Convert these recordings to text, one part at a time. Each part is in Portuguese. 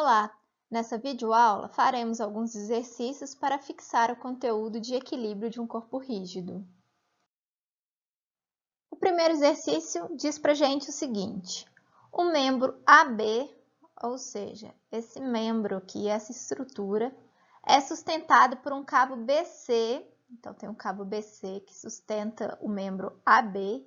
Olá! Nessa videoaula, faremos alguns exercícios para fixar o conteúdo de equilíbrio de um corpo rígido. O primeiro exercício diz pra gente o seguinte: o membro AB, ou seja, esse membro aqui, essa estrutura, é sustentado por um cabo BC, então tem um cabo BC que sustenta o membro AB,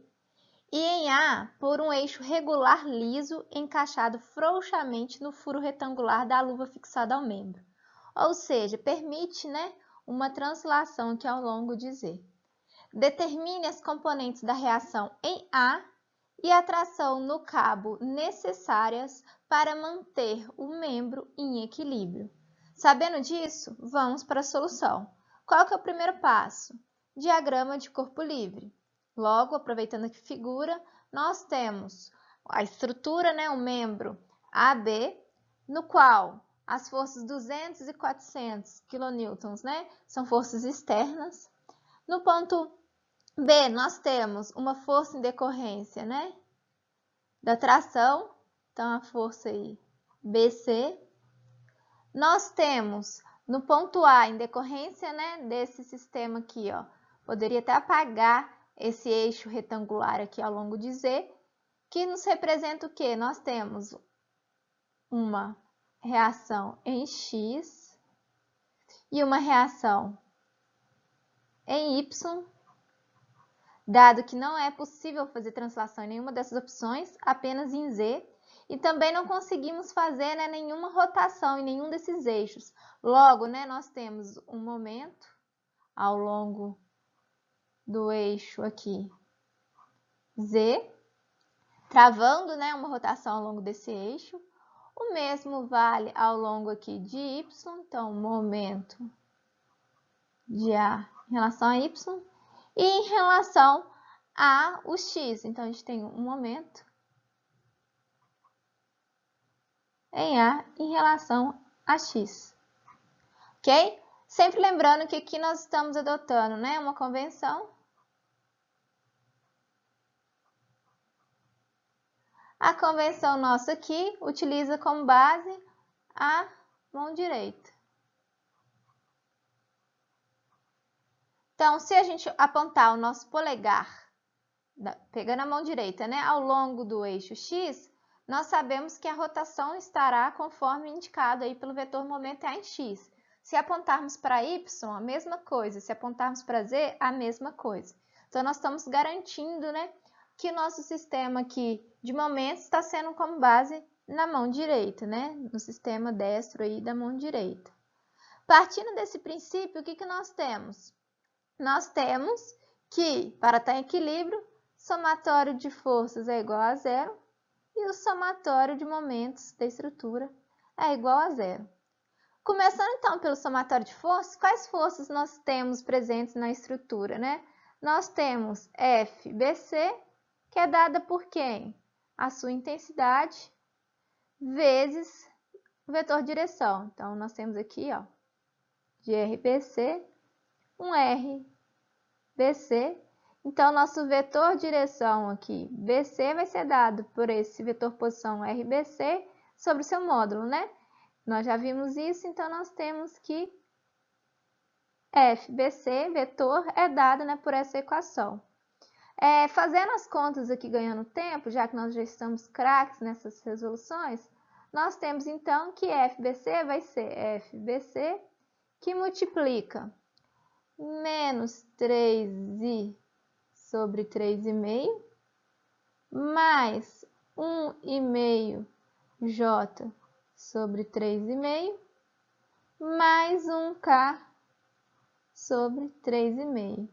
e em A, por um eixo regular liso encaixado frouxamente no furo retangular da luva fixada ao membro. Ou seja, permite, uma translação aqui ao longo de Z. Determine as componentes da reação em A e a tração no cabo necessárias para manter o membro em equilíbrio. Sabendo disso, vamos para a solução. Qual que é o primeiro passo? Diagrama de corpo livre. Logo, aproveitando aqui a figura, nós temos a estrutura, o membro AB, no qual as forças 200 e 400 kN, são forças externas. No ponto B, nós temos uma força em decorrência, da tração, então a força aí BC. Nós temos no ponto A, em decorrência, desse sistema aqui, ó, poderia até apagar esse eixo retangular aqui ao longo de Z, que nos representa o quê? Nós temos uma reação em X e uma reação em Y, dado que não é possível fazer translação em nenhuma dessas opções, apenas em Z, e também não conseguimos fazer nenhuma rotação em nenhum desses eixos. Logo, nós temos um momento ao longo do eixo aqui Z, travando, uma rotação ao longo desse eixo. O mesmo vale ao longo aqui de Y, então, momento de A em relação a Y, e em relação a o X. Então, a gente tem um momento em A em relação a X. Ok? Sempre lembrando que aqui nós estamos adotando, uma convenção. A convenção nossa aqui utiliza como base a mão direita. Então, se a gente apontar o nosso polegar, pegando a mão direita, ao longo do eixo X, nós sabemos que a rotação estará conforme indicado aí pelo vetor momento A em X. Se apontarmos para Y, a mesma coisa. Se apontarmos para Z, a mesma coisa. Então, nós estamos garantindo, que o nosso sistema aqui de momento está sendo como base na mão direita, no sistema destro aí da mão direita. Partindo desse princípio, o que nós temos? Nós temos que, para estar em equilíbrio, somatório de forças é igual a zero e o somatório de momentos da estrutura é igual a zero. Começando então pelo somatório de forças, quais forças nós temos presentes na estrutura, Nós temos FBC, que é dada por quem? A sua intensidade vezes o vetor direção. Então, nós temos aqui, ó, de RBC, um RBC. Então, nosso vetor direção aqui, BC, vai ser dado por esse vetor posição RBC sobre o seu módulo, Nós já vimos isso, então nós temos que FBC, vetor, é dado por essa equação. Fazendo as contas aqui, ganhando tempo, já que nós já estamos craques nessas resoluções, nós temos então que FBC vai ser FBC, que multiplica menos 3i sobre 3,5, mais 1,5j sobre 3,5, mais 1k sobre 3,5.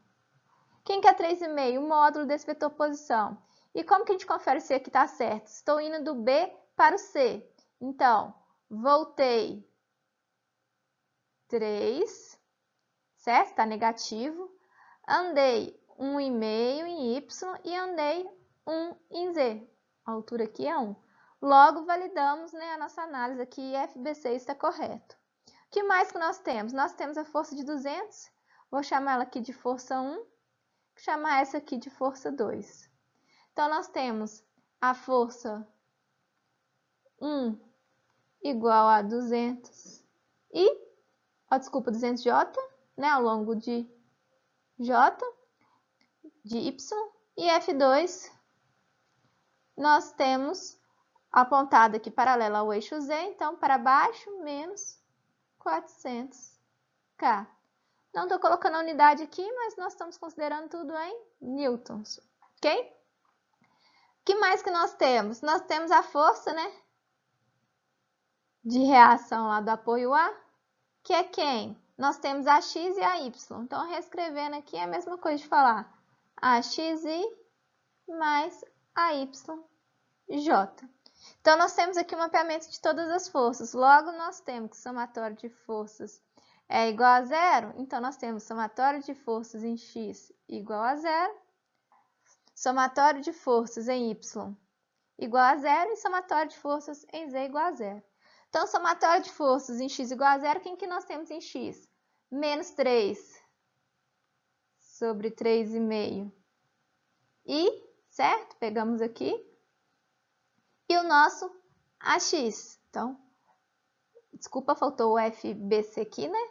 Quem que é 3,5? O módulo desse vetor posição. E como que a gente confere se aqui está certo? Estou indo do B para o C. Então, voltei 3, certo? Está negativo. Andei 1,5 em Y e andei 1 em Z. A altura aqui é 1. Logo, validamos a nossa análise aqui e FBC está correto. O que mais que nós temos? Nós temos a força de 200. Vou chamar ela aqui de força 1. Chamar essa aqui de força 2. Então, nós temos a força 1 igual a 200 200J, né, ao longo de J, de Y, e F2 nós temos apontado aqui paralela ao eixo Z, então para baixo, menos 400K. Não estou colocando a unidade aqui, mas nós estamos considerando tudo em newtons, ok? O que mais que nós temos? Nós temos a força, né, de reação lá do apoio A, que é quem? Nós temos a X e a Y. Então, reescrevendo aqui é a mesma coisa de falar a XI mais a YJ. Então, nós temos aqui o mapeamento de todas as forças. Logo, nós temos que o somatório de forças é igual a zero. Então, nós temos somatório de forças em X igual a zero. Somatório de forças em Y igual a zero. E somatório de forças em Z igual a zero. Então, somatório de forças em X igual a zero, quem que nós temos em X? Menos 3 sobre 3,5. E, certo? Pegamos aqui. E o nosso AX. Então, desculpa, faltou o FBC aqui, né?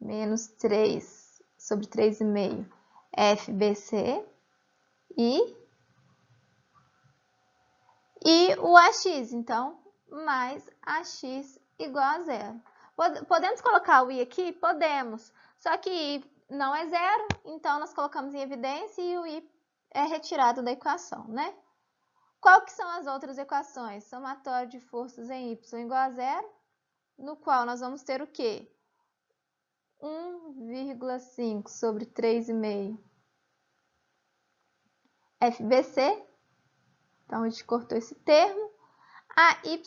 Menos 3 sobre 3,5 FBC. E o AX, então, mais AX igual a zero. Podemos colocar o I aqui? Podemos. Só que I não é zero, então nós colocamos em evidência e o I é retirado da equação, né? Qual que são as outras equações? Somatório de forças em Y igual a zero, no qual nós vamos ter o quê? 1,5 sobre 3,5 FBC. Então, a gente cortou esse termo. A Y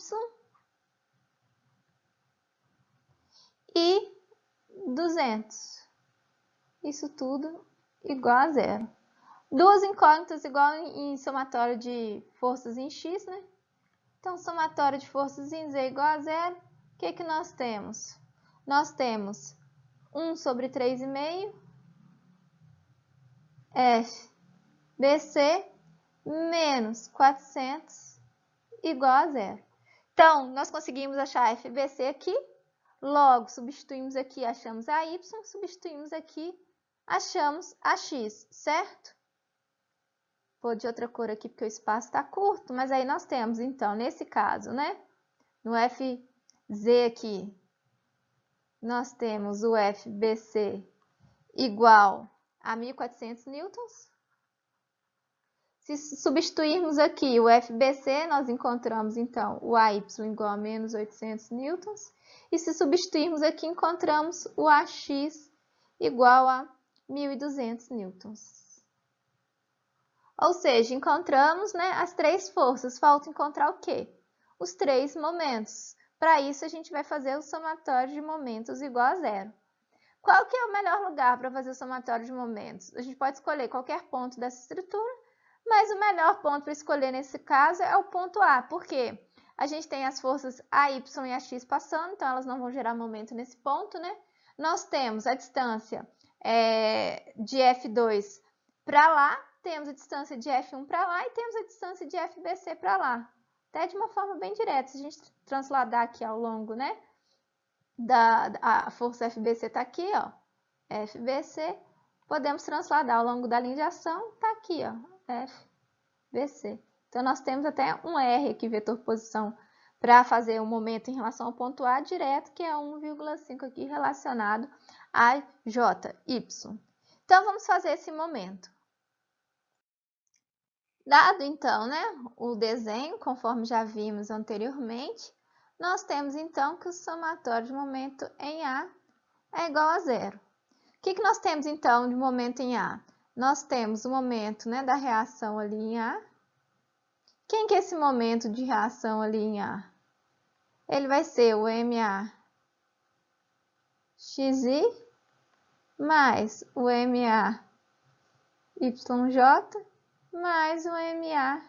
e 200. Isso tudo igual a zero. Duas incógnitas igual em somatório de forças em X, né? Então, somatório de forças em Z igual a zero. O que que nós temos? Nós temos 1 sobre 3,5 FBC menos 400 igual a zero. Então, nós conseguimos achar a FBC aqui. Logo, substituímos aqui, achamos a Y. Substituímos aqui, achamos a X, certo? Vou de outra cor aqui porque o espaço está curto. Mas aí nós temos, então, nesse caso, né? No FZ aqui, nós temos o FBC igual a 1.400 newtons. Se substituirmos aqui o FBC, nós encontramos, então, o AY igual a menos 800 newtons. E se substituirmos aqui, encontramos o AX igual a 1.200 newtons. Ou seja, encontramos, né, as três forças. Falta encontrar o quê? Os três momentos. Para isso, a gente vai fazer o somatório de momentos igual a zero. Qual que é o melhor lugar para fazer o somatório de momentos? A gente pode escolher qualquer ponto dessa estrutura, mas o melhor ponto para escolher nesse caso é o ponto A. Por quê? A gente tem as forças AY e AX passando, então elas não vão gerar momento nesse ponto, né? Nós temos a distância de F2 para lá, temos a distância de F1 para lá e temos a distância de FBC para lá. Até de uma forma bem direta, se a gente transladar aqui ao longo, né? A força FBC está aqui, ó, FBC. Podemos transladar ao longo da linha de ação, está aqui, ó, FBC. Então, nós temos até um R aqui, vetor posição, para fazer o momento em relação ao ponto A direto, que é 1,5 aqui relacionado a JY. Então, vamos fazer esse momento. Dado, então, né, o desenho, conforme já vimos anteriormente, nós temos, então, que o somatório de momento em A é igual a zero. O que nós temos, então, de momento em A? Nós temos o momento, né, da reação ali em A. Quem que é esse momento de reação ali em A? Ele vai ser o MA XI mais o MA YJ mais o MA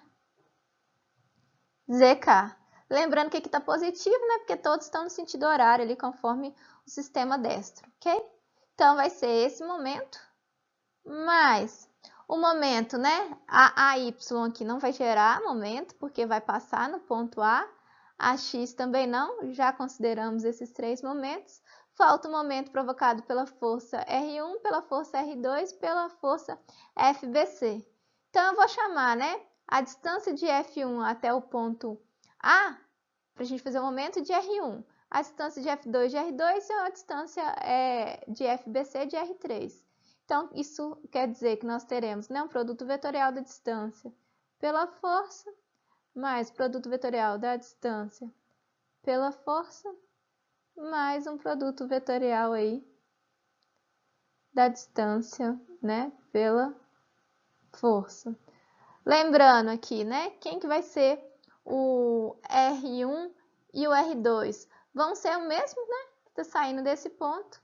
ZK. Lembrando que aqui está positivo, né? Porque todos estão no sentido horário ali, conforme o sistema destro, ok? Então, vai ser esse momento, mais o momento, né? A AY aqui não vai gerar momento, porque vai passar no ponto A. A x também não, já consideramos esses 3 momentos. Falta o momento provocado pela força R1, pela força R2, pela força FBC. Então, eu vou chamar, né, a distância de F1 até o ponto A, para a gente fazer o momento de R1. A distância de F2 de R2 e a distância de FBC de R3. Então, isso quer dizer que nós teremos, né, um produto vetorial da distância pela força, mais produto vetorial da distância pela força, mais um produto vetorial aí da distância, né, pela força. Lembrando aqui, né, quem que vai ser o R1 e o R2? Vão ser o mesmo, né, que tá saindo desse ponto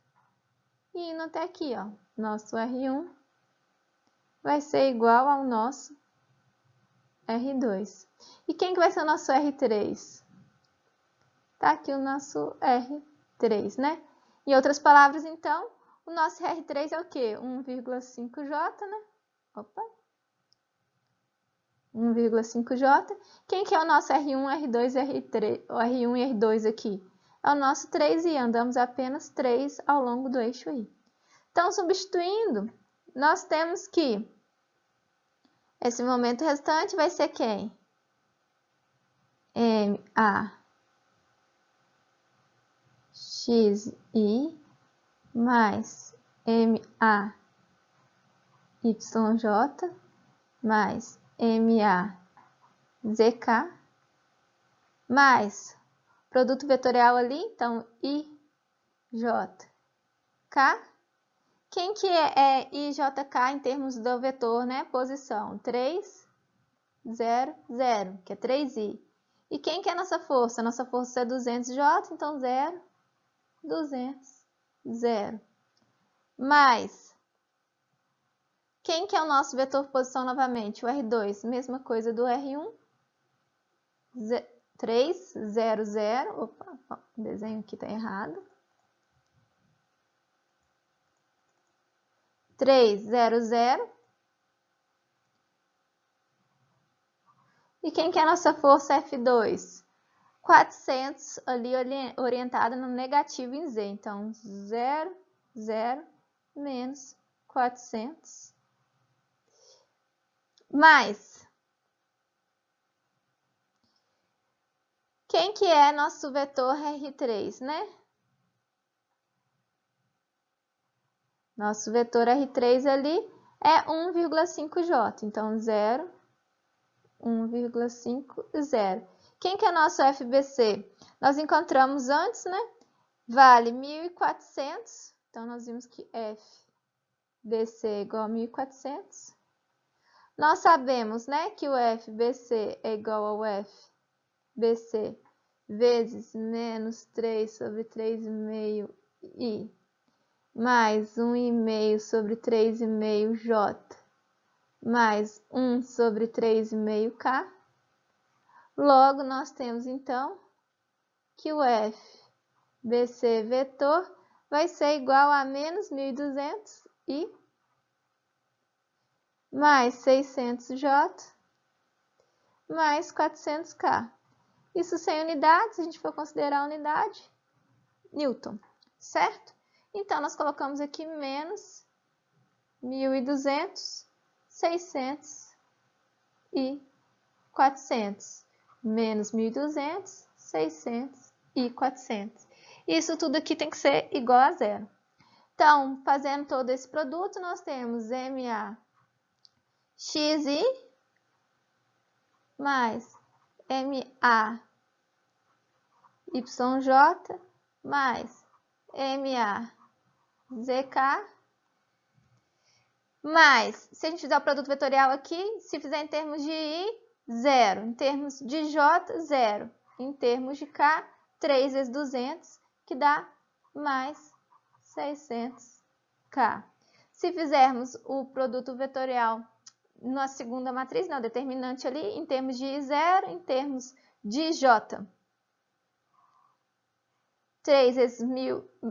e indo até aqui, ó. Nosso R1 vai ser igual ao nosso R2. E quem que vai ser o nosso R3? Tá aqui o nosso R3, né? Em outras palavras, então, o nosso R3 é o quê? 1,5J, né? Opa! 1,5J. Quem que é o nosso R1, R2, R3, o R1 e R2 aqui? É o nosso 3 e andamos apenas 3 ao longo do eixo I. Então, substituindo, nós temos que esse momento restante vai ser quem? MA XI mais MA YJ mais MA ZK mais produto vetorial ali, então IJK. Quem que é IJK em termos do vetor, né? Posição 3, 0, 0, que é 3i. E quem que é a nossa força? Nossa força é 200J, então 0, 200, 0. Mais, quem que é o nosso vetor posição novamente? O R2, mesma coisa do R1. 3, 0, 0. Opa, o desenho aqui está errado. 3, 0, 0. E quem que é a nossa força F2? 400 ali orientada no negativo em Z. Então, 0, 0, menos 400. Mais, quem que é nosso vetor R3, né? Nosso vetor R3 ali é 1,5J. Então, 0, 1,5, 0. Quem que é nosso FBC? Nós encontramos antes, né? Vale 1.400. Então, nós vimos que FBC é igual a 1.400. Nós sabemos, né, que o FBC é igual ao FBC vezes menos 3 sobre 3,5 I mais 1,5 sobre 3,5J mais 1 sobre 3,5K. Logo, nós temos, então, que o FBC vetor vai ser igual a menos 1.200 I mais 600J mais 400K. Isso sem unidades, se a gente for considerar a unidade, Newton, certo? Então, nós colocamos aqui menos 1.200, 600 e 400. Menos 1.200, 600 e 400. Isso tudo aqui tem que ser igual a zero. Então, fazendo todo esse produto, nós temos MA XI mais MA YJ mais MA ZK mais, se a gente fizer o produto vetorial aqui, se fizer em termos de I, 0. Em termos de J, 0. Em termos de K, 3 vezes 200, que dá mais 600K. Se fizermos o produto vetorial na segunda matriz, não, determinante ali, em termos de I, 0. Em termos de J, 3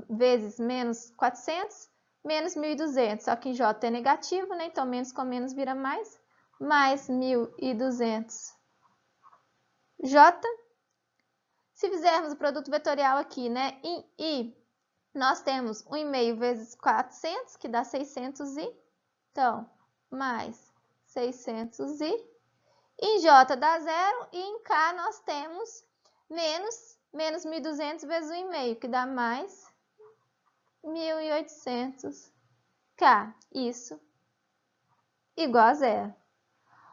vezes menos 400, menos 1.200. Só que em J é negativo, né? Então, menos com menos vira mais 1.200J Se fizermos o produto vetorial aqui, né, em I, nós temos 1,5 vezes 400, que dá 600i. Então, mais 600i. Em J dá 0 e em K nós temos menos 1.200 vezes 1,5, que dá mais 1.800K. Isso igual a 0.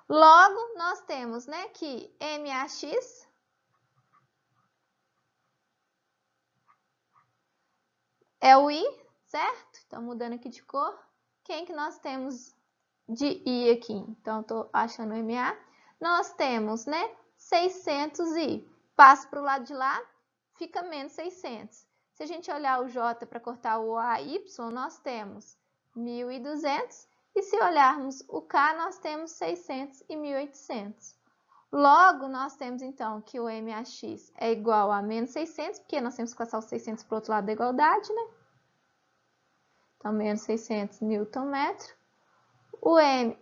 Logo, nós temos, né, que MAX é o I, certo? Então, mudando aqui de cor. Quem que nós temos de I aqui? Então, estou achando o MA. Nós temos, né, 600i. Passo para o lado de lá, fica menos 600. Se a gente olhar o J para cortar o AY, nós temos 1.200. E se olharmos o K, nós temos 600 e 1.800. Logo, nós temos, então, que o MAX é igual a menos 600, porque nós temos que passar os 600 para o outro lado da igualdade, né? Então, menos 600 Nm. O MAY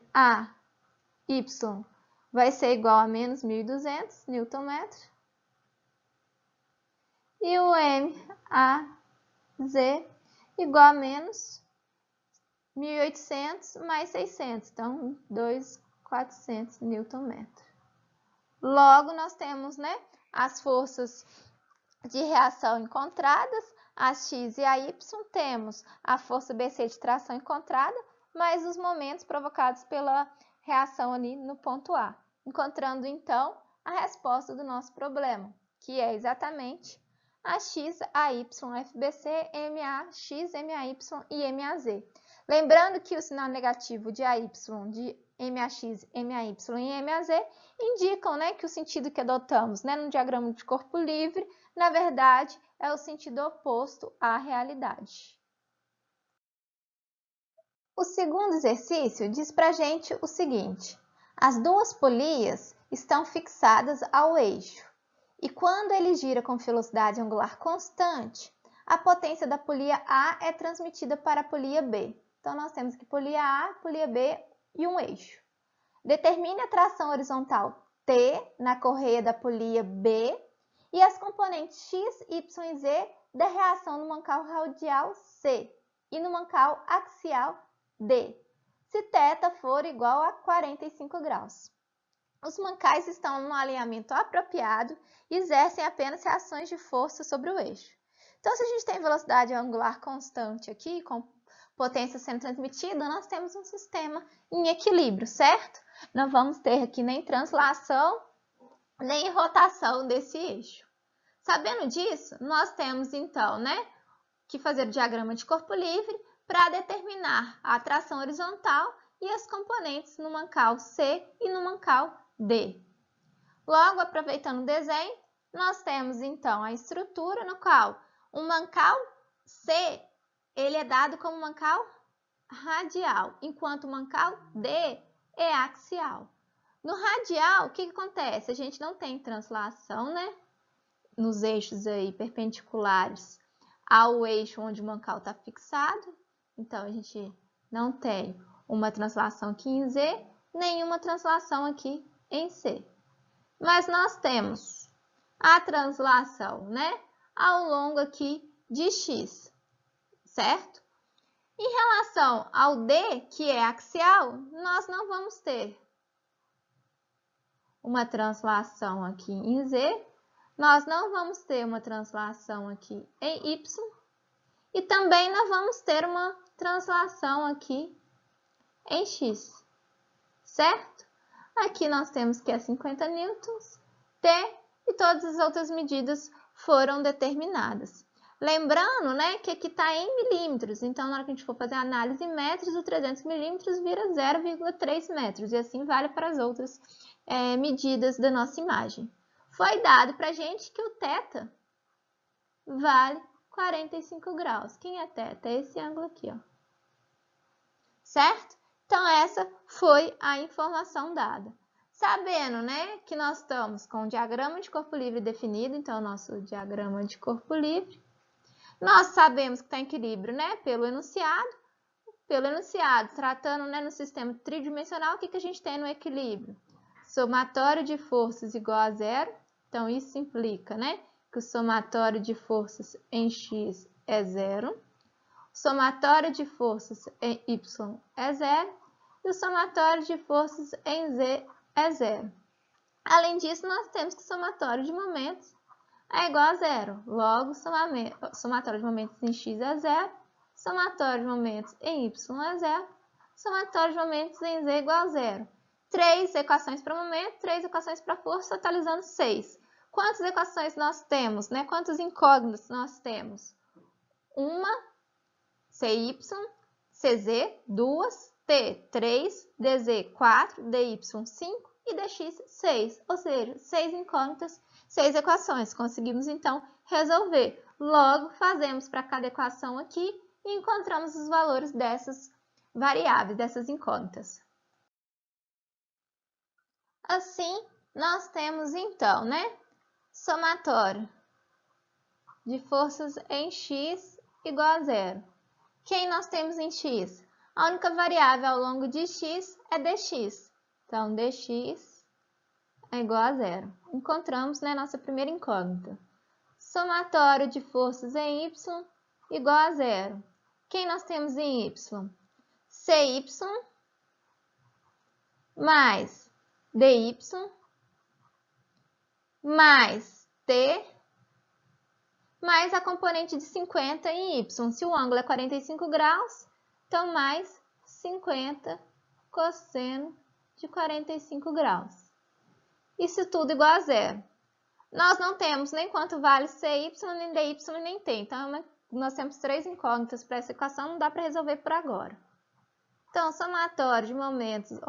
vai ser igual a menos 1.200 Nm. E o MAZ igual a menos 1.800 mais 600. Então, 2.400 Nm. Logo, nós temos, né, as forças de reação encontradas, a X e a Y. Temos a força BC de tração encontrada, mais os momentos provocados pela reação ali no ponto A. Encontrando, então, a resposta do nosso problema, que é exatamente a X, a Y, FBC, MAX, MAY e MAZ. Lembrando que o sinal negativo de AY, de MAX, MAY e MAZ indicam, né, que o sentido que adotamos, né, no diagrama de corpo livre, na verdade, é o sentido oposto à realidade. O segundo exercício diz para a gente o seguinte: as duas polias estão fixadas ao eixo e quando ele gira com velocidade angular constante, a potência da polia A é transmitida para a polia B. Então, nós temos aqui polia A, polia B e um eixo. Determine a tração horizontal T na correia da polia B e as componentes X, Y e Z da reação no mancal radial C e no mancal axial D, se θ for igual a 45 graus. Os mancais estão no alinhamento apropriado e exercem apenas reações de força sobre o eixo. Então, se a gente tem velocidade angular constante aqui, com potência sendo transmitida, nós temos um sistema em equilíbrio, certo? Não vamos ter aqui nem translação, nem rotação desse eixo. Sabendo disso, nós temos, então, né, que fazer o diagrama de corpo livre para determinar a tração horizontal e as componentes no mancal C e no mancal D. Logo, aproveitando o desenho, nós temos, então, a estrutura no qual o mancal C ele é dado como mancal radial, enquanto o mancal D é axial. No radial, o que acontece? A gente não tem translação, né? Nos eixos aí perpendiculares ao eixo onde o mancal está fixado. Então, a gente não tem uma translação aqui em Z, nenhuma translação aqui em C. Mas nós temos a translação, né, ao longo aqui de X, certo? Em relação ao D, que é axial, nós não vamos ter uma translação aqui em Z, nós não vamos ter uma translação aqui em Y, e também não vamos ter uma translação aqui em X, certo? Aqui nós temos que é 50 newtons, T, e todas as outras medidas foram determinadas. Lembrando, né, que aqui está em milímetros, então na hora que a gente for fazer a análise em metros, o 300 milímetros vira 0,3 metros, e assim vale para as outras medidas da nossa imagem. Foi dado para a gente que o θ vale 45 graus. Quem é θ? É esse ângulo aqui, ó. Certo? Então, essa foi a informação dada. Sabendo, né, que nós estamos com o diagrama de corpo livre definido, então, o nosso diagrama de corpo livre. Nós sabemos que está em equilíbrio, né, pelo enunciado. Pelo enunciado, tratando, né, no sistema tridimensional, o que a gente tem no equilíbrio? Somatório de forças igual a zero. Então, isso implica, né, que o somatório de forças em X é zero, o somatório de forças em Y é zero e o somatório de forças em Z é zero. Além disso, nós temos que o somatório de momentos é igual a zero. Logo, o somatório de momentos em X é zero, somatório de momentos em Y é zero, somatório de momentos em Z é igual a zero. 3 equações para momento, 3 equações para força, totalizando 6. Quantas equações nós temos, né? Quantas incógnitas nós temos? Uma, CY, CZ, 2, T, 3, DZ, 4, DY, 5 e DX, 6. Ou seja, 6 incógnitas, 6 equações. Conseguimos, então, resolver. Logo, fazemos para cada equação aqui e encontramos os valores dessas variáveis, dessas incógnitas. Assim, nós temos, então, né? Somatório de forças em X igual a zero. Quem nós temos em X? A única variável ao longo de X é dx. Então, dx é igual a zero. Encontramos, né, nossa primeira incógnita. Somatório de forças em Y igual a zero. Quem nós temos em Y? CY mais DY mais T mais a componente de 50 em Y. Se o ângulo é 45 graus, então mais 50 cosseno de 45 graus. Isso tudo igual a zero. Nós não temos nem quanto vale CY, nem DY, nem T. Então, nós temos 3 incógnitas para essa equação, não dá para resolver por agora. Então, somatório de momentos,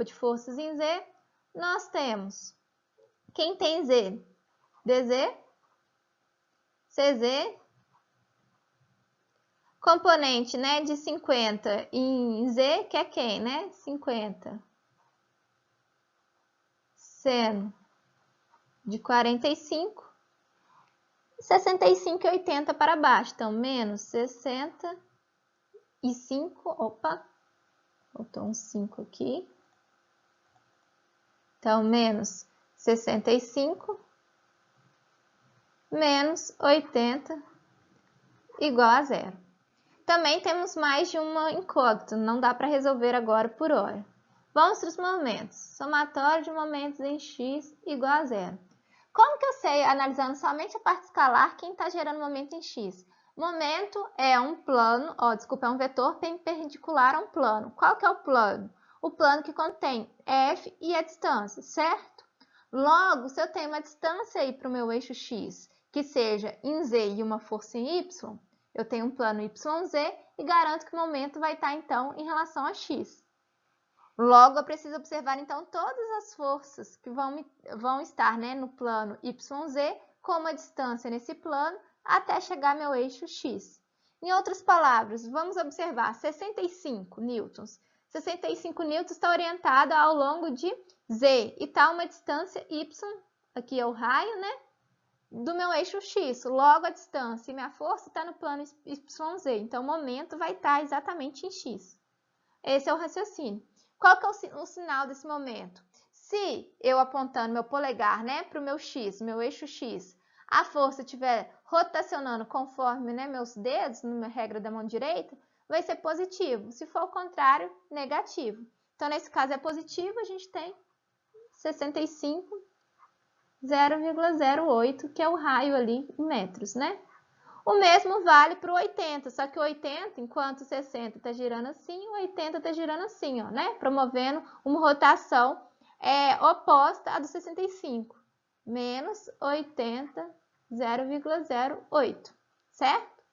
de forças em Z, nós temos, quem tem Z? DZ, CZ, componente, né, de 50 em Z, que é quem, né? 50 seno de 45, 65 e 80 para baixo. Então, menos 65, opa, faltou um 5 aqui. Então, menos 65 menos 80 igual a zero. Também temos mais de uma incógnita, não dá para resolver agora por hora. Vamos para os momentos. Somatório de momentos em X igual a zero. Como que eu sei, analisando somente a parte escalar, quem está gerando momento em X? Momento é um plano, é um vetor perpendicular a um plano. Qual que é o plano? O plano que contém F e a distância, certo? Logo, se eu tenho uma distância aí para o meu eixo X, que seja em Z e uma força em Y, eu tenho um plano YZ e garanto que o momento vai estar, então, em relação a X. Logo, eu preciso observar, então, todas as forças que vão estar, né, no plano YZ, com uma distância nesse plano, até chegar ao meu eixo X. Em outras palavras, vamos observar 65 newtons. 65 newtons está orientado ao longo de Z e está uma distância Y, aqui é o raio, né, do meu eixo X. Logo, a distância e minha força está no plano YZ. Então, o momento vai estar exatamente em X. Esse é o raciocínio. Qual que é o sinal desse momento? Se eu apontando meu polegar, né, para o meu X, meu eixo X, a força estiver rotacionando conforme, né, meus dedos, na regra da mão direita, vai ser positivo. Se for o contrário, negativo. Então, nesse caso é positivo, a gente tem 65, 0,08, que é o raio ali em metros, né? O mesmo vale para o 80, só que o 80, enquanto o 60 está girando assim, o 80 está girando assim, ó, né? Promovendo uma rotação oposta à do 65. Menos 80, 0,08, certo?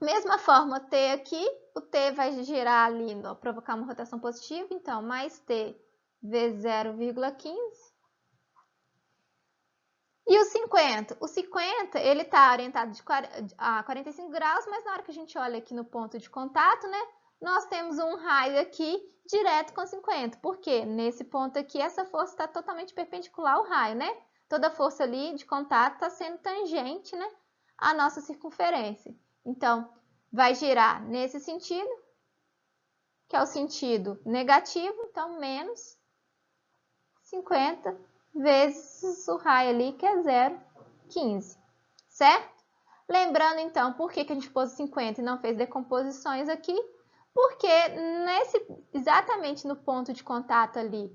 Mesma forma, T aqui, o T vai girar ali, ó, provocar uma rotação positiva, então, mais T vezes 0,15. E o 50? O 50, ele está orientado a 45 graus, mas na hora que a gente olha aqui no ponto de contato, né, nós temos um raio aqui direto com 50. Por quê? Nesse ponto aqui, essa força está totalmente perpendicular ao raio, né? Toda força ali de contato está sendo tangente, né, à nossa circunferência. Então, vai girar nesse sentido, que é o sentido negativo, então, menos 50 vezes o raio ali, que é 0,08. 15, certo? Lembrando, então, por que a gente pôs 50 e não fez decomposições aqui? Porque exatamente no ponto de contato ali,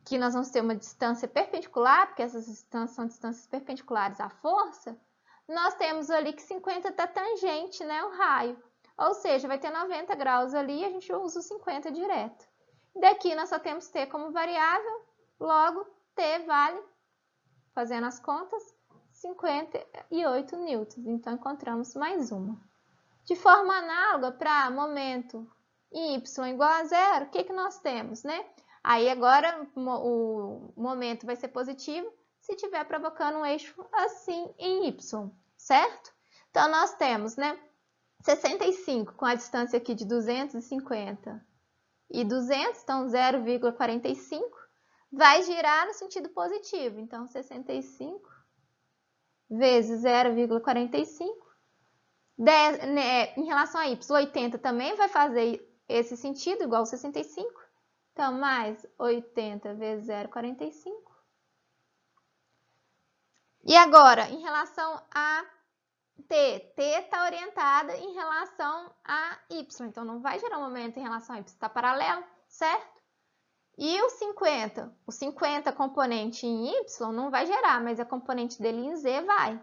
que nós vamos ter uma distância perpendicular, porque essas distâncias são distâncias perpendiculares à força, nós temos ali que 50 está tangente, né, o raio. Ou seja, vai ter 90 graus ali e a gente usa o 50 direto. Daqui nós só temos T como variável, logo T vale, fazendo as contas, 58 newtons. Então, encontramos mais uma. De forma análoga, para momento em y igual a zero, o que nós temos, né? Aí agora o momento vai ser positivo se estiver provocando um eixo assim em y, certo? Então, nós temos, né, 65 com a distância aqui de 250 e 200, então 0,45, vai girar no sentido positivo. Então, 65 vezes 0,45. Em relação a y, 80 também vai fazer esse sentido, igual a 65. Então, mais 80 vezes 0,45. E agora, em relação a T está orientada em relação a Y, então não vai gerar um momento em relação a Y, está paralelo, certo? E o 50 componente em Y não vai gerar, mas a componente dele em Z vai.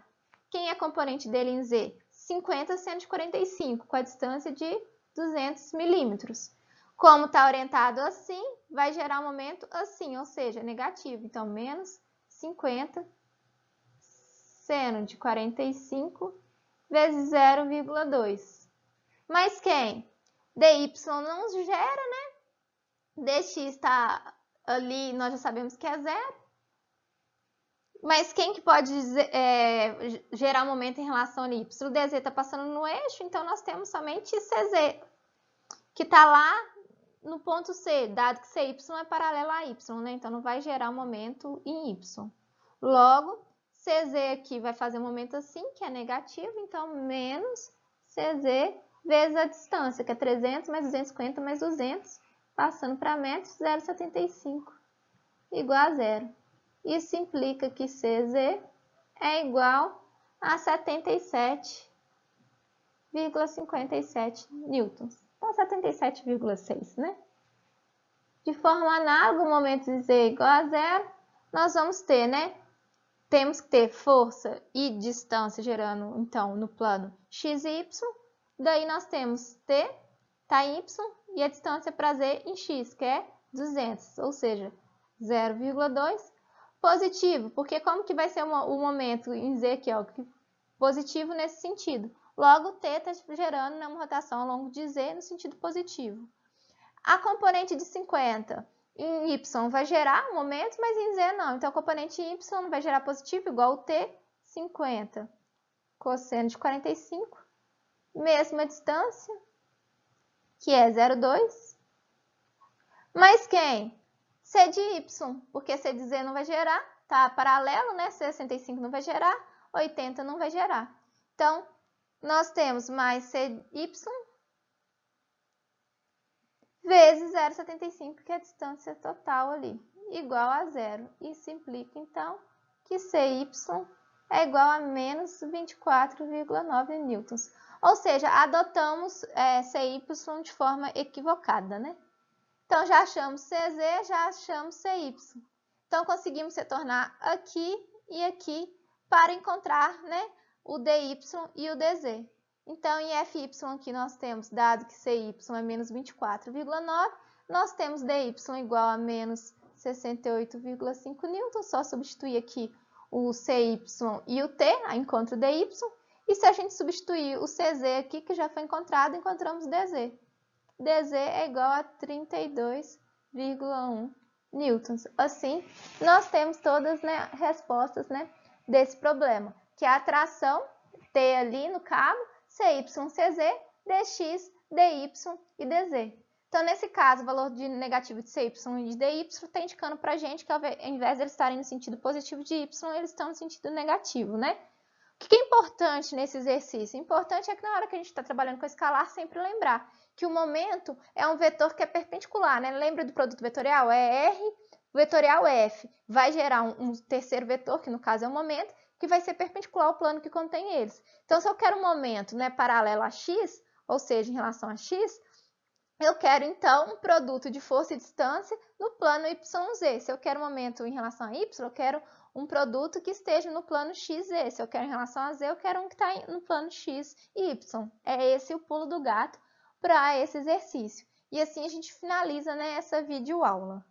Quem é componente dele em Z? 50 seno de 45, com a distância de 200 milímetros. Como está orientado assim, vai gerar um momento assim, ou seja, negativo. Então, menos 50 seno de 45 vezes 0,2. Mas quem? dy não gera, né? Dx está ali, nós já sabemos que é zero. Mas quem que pode gerar um momento em relação a y? O dz está passando no eixo, então nós temos somente cz, que está lá no ponto C, dado que cy é paralelo a y, né? Então não vai gerar um momento em y. Logo, cz aqui vai fazer um momento assim, que é negativo, então menos cz vezes a distância, que é 300 mais 250 mais 200, passando para metros, 0,75, igual a zero. Isso implica que cz é igual a 77,57 newtons. Então, 77,6, né? De forma análoga, o momento de z igual a zero, nós vamos ter, né? Temos que ter força e distância gerando, então, no plano x e y. Daí nós temos t está em y e a distância para z em x, que é 200, ou seja, 0,2. Positivo, porque como que vai ser o momento em z aqui, ó, positivo nesse sentido. Logo, t está gerando uma rotação ao longo de z no sentido positivo. A componente de 50 em y vai gerar um momento, mas em z não. Então, a componente y vai gerar positivo igual ao t, 50 cosseno de 45, mesma distância, que é 0,2. Mas quem? C de y, porque C de z não vai gerar, tá paralelo, né? 65 não vai gerar, 80 não vai gerar. Então, nós temos mais CY vezes 0,75, que é a distância total ali, igual a zero. Isso implica, então, que CY é igual a menos 24,9 newtons. Ou seja, adotamos CY de forma equivocada, né? Então, já achamos CZ, já achamos CY. Então, conseguimos retornar aqui e aqui para encontrar, né, o DY e o DZ. Então, em FY aqui nós temos, dado que CY é menos 24,9, nós temos DY igual a menos 68,5 newtons. Só substituir aqui o CY e o T, aí encontro o DY. E se a gente substituir o CZ aqui, que já foi encontrado, encontramos DZ. DZ é igual a 32,1 newtons. Assim, nós temos todas, né, respostas, né, desse problema, que é a atração T ali no cabo, CY, CZ, DX, DY e DZ. Então, nesse caso, o valor de negativo de CY e de DY está indicando para a gente que, ao invés de eles estarem no sentido positivo de Y, eles estão no sentido negativo, né? O que é importante nesse exercício? O importante é que na hora que a gente está trabalhando com escalar, sempre lembrar que o momento é um vetor que é perpendicular, né? Lembra do produto vetorial? É R vetorial F. Vai gerar um terceiro vetor, que no caso é o momento, que vai ser perpendicular ao plano que contém eles. Então, se eu quero um momento, né, paralelo a x, ou seja, em relação a x, eu quero, então, um produto de força e distância no plano YZ. Se eu quero um momento em relação a y, eu quero um produto que esteja no plano XZ. Se eu quero em relação a z, eu quero um que está no plano x e y. É esse o pulo do gato para esse exercício. E assim a gente finaliza, né, essa videoaula.